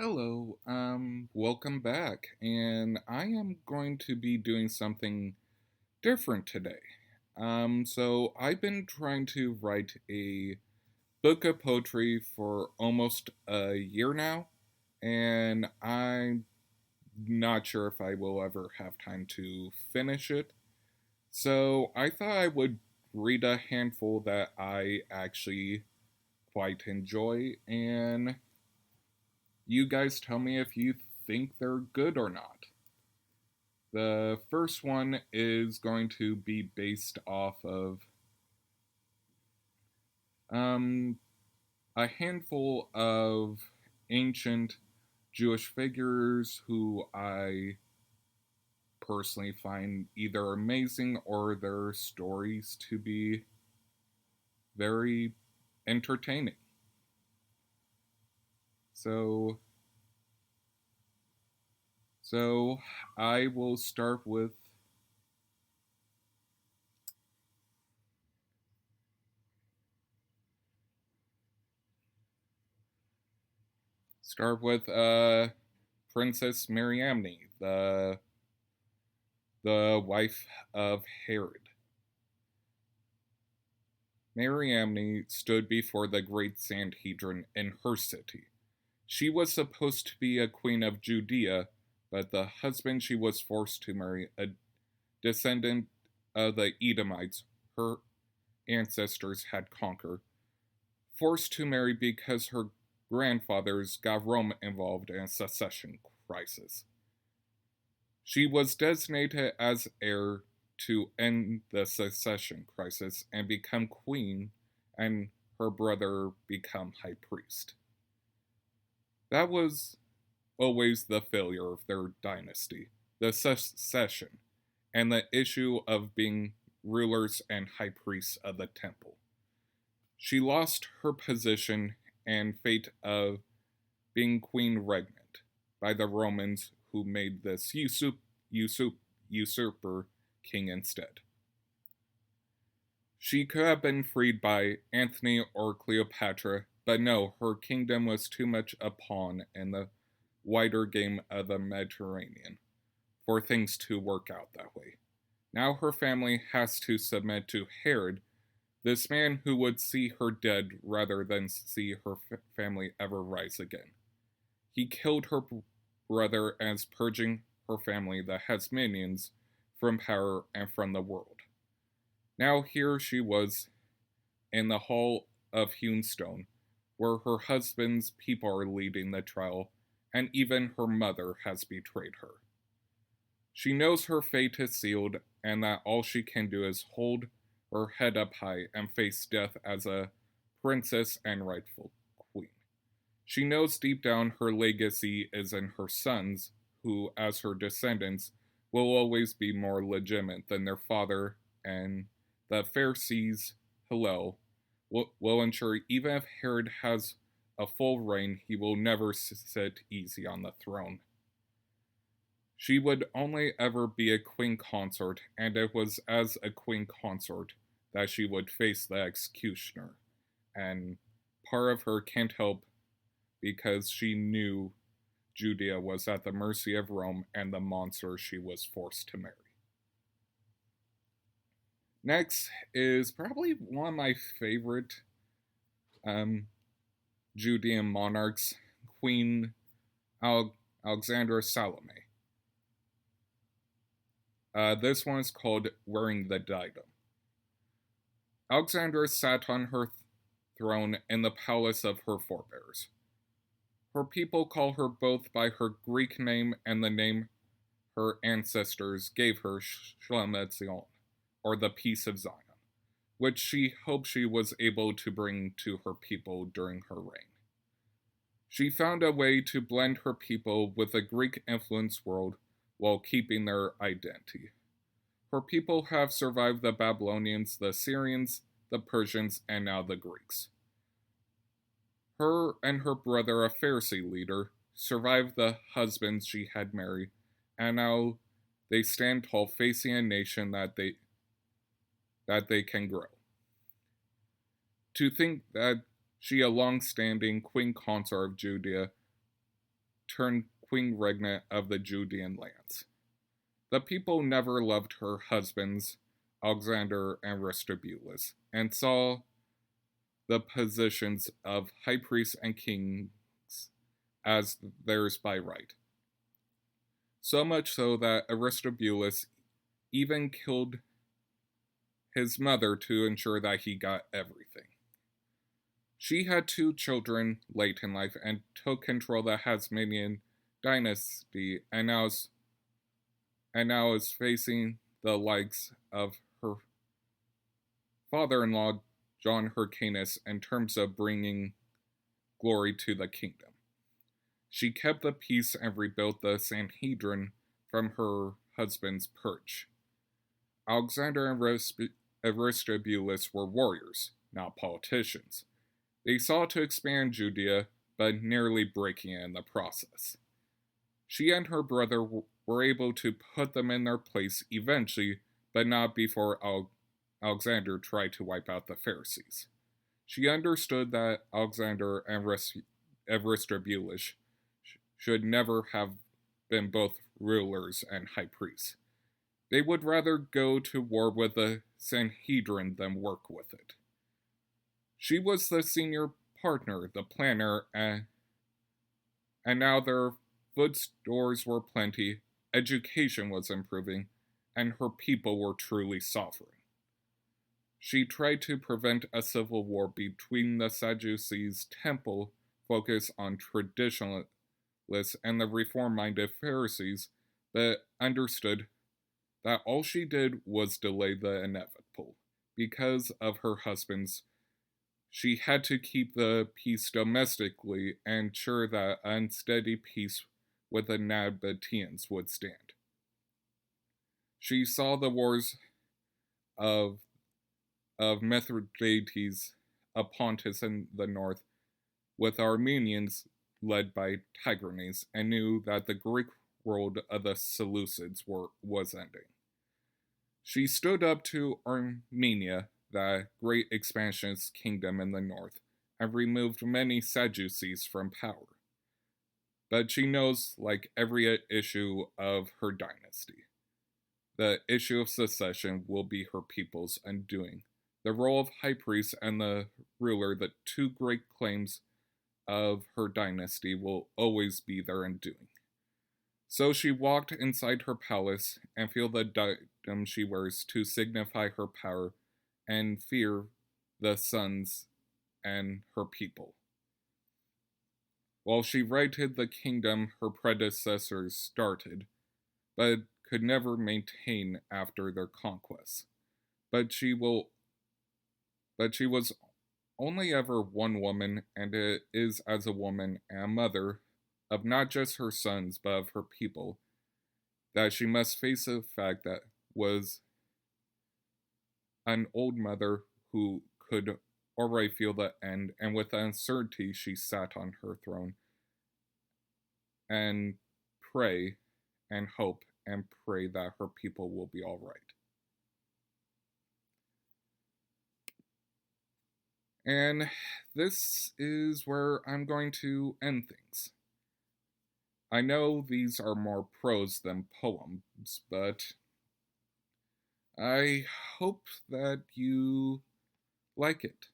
Hello, welcome back. And I am going to be doing something different today. So I've been trying to write a book of poetry for almost a year now, and I'm not sure if I will ever have time to finish it. So I thought I would read a handful that I actually quite enjoy, and you guys tell me if you think they're good or not. The first one is going to be based off of um, a handful of ancient Jewish figures who I personally find either amazing or their stories to be very entertaining. So, so I will start with Princess Mariamne, the wife of Herod. Mariamne stood before the great Sanhedrin in her city. She was supposed to be a queen of Judea, but the husband she was forced to marry, a descendant of the Edomites her ancestors had conquered, forced to marry because her grandfathers got Rome involved in a succession crisis. She was designated as heir to end the succession crisis and become queen, and her brother become high priest. That was always the failure of their dynasty, the succession, and the issue of being rulers and high priests of the temple. She lost her position and fate of being queen regnant by the Romans who made this usurper king instead. She could have been freed by Antony or Cleopatra, but no, her kingdom was too much a pawn in the wider game of the Mediterranean for things to work out that way. Now her family has to submit to Herod, this man who would see her dead rather than see her family ever rise again. He killed her brother as purging her family, the Hasmoneans, from power and from the world. Now here she was in the hall of hewn stone, where her husband's people are leading the trial, and even her mother has betrayed her. She knows her fate is sealed, and that all she can do is hold her head up high and face death as a princess and rightful queen. She knows deep down her legacy is in her sons, who, as her descendants, will always be more legitimate than their father, and the Pharisees, Hillel, will ensure even if Herod has a full reign, he will never sit easy on the throne. She would only ever be a queen consort, and it was as a queen consort that she would face the executioner. And part of her can't help because she knew Judea was at the mercy of Rome and the monster she was forced to marry. Next is probably one of my favorite um, Judean monarchs, Queen Alexandra Salome. This one is called Wearing the Diadem. Alexandra sat on her throne in the palace of her forebears. Her people call her both by her Greek name and the name her ancestors gave her, Shlamet Zion, or the Peace of Zion, which she hoped she was able to bring to her people during her reign. She found a way to blend her people with a Greek influenced world while keeping their identity. Her people have survived the Babylonians, the Syrians, the Persians, and now the Greeks. Her and her brother, a Pharisee leader, survived the husbands she had married, and now they stand tall facing a nation that they can grow. To think that she, a long standing queen consort of Judea, turned queen regnant of the Judean lands. The people never loved her husbands, Alexander and Aristobulus, and saw the positions of high priests and kings as theirs by right. So much so that Aristobulus even killed his mother to ensure that he got everything. She had two children late in life and took control of the Hasmonean dynasty and now is facing the likes of her father-in-law John Hyrcanus in terms of bringing glory to the kingdom. She kept the peace and rebuilt the Sanhedrin from her husband's perch. Alexander and Aristobulus were warriors, not politicians. They sought to expand Judea, but nearly breaking it in the process. She and her brother were able to put them in their place eventually, but not before Alexander tried to wipe out the Pharisees. She understood that Alexander and Aristobulus should never have been both rulers and high priests. They would rather go to war with the Sanhedrin than work with it. She was the senior partner, the planner, and now their food stores were plenty, education was improving, and her people were truly sovereign. She tried to prevent a civil war between the Sadducees' temple focus on traditionalists and the reform-minded Pharisees, but understood that all she did was delay the inevitable. Because of her husband's, she had to keep the peace domestically and ensure that unsteady peace with the Nabateans would stand. She saw the wars of Mithridates of Pontus in the north with Armenians led by Tigranes and knew that the Greek world of the Seleucids was ending. She stood up to Armenia, the great expansionist kingdom in the north, and removed many Sadducees from power. But she knows, like every issue of her dynasty, the issue of secession will be her people's undoing. The role of high priest and the ruler, the two great claims of her dynasty, will always be their undoing. So she walked inside her palace and feel the diadem she wears to signify her power and fear the sons and her people. While she righted the kingdom her predecessors started, but could never maintain after their conquests. But she was only ever one woman, and it is as a woman and a mother of not just her sons, but of her people, that she must face the fact that was an old mother who could already feel the end, and with uncertainty she sat on her throne and pray and hope and pray that her people will be all right. And this is where I'm going to end things. I know these are more prose than poems, but I hope that you like it.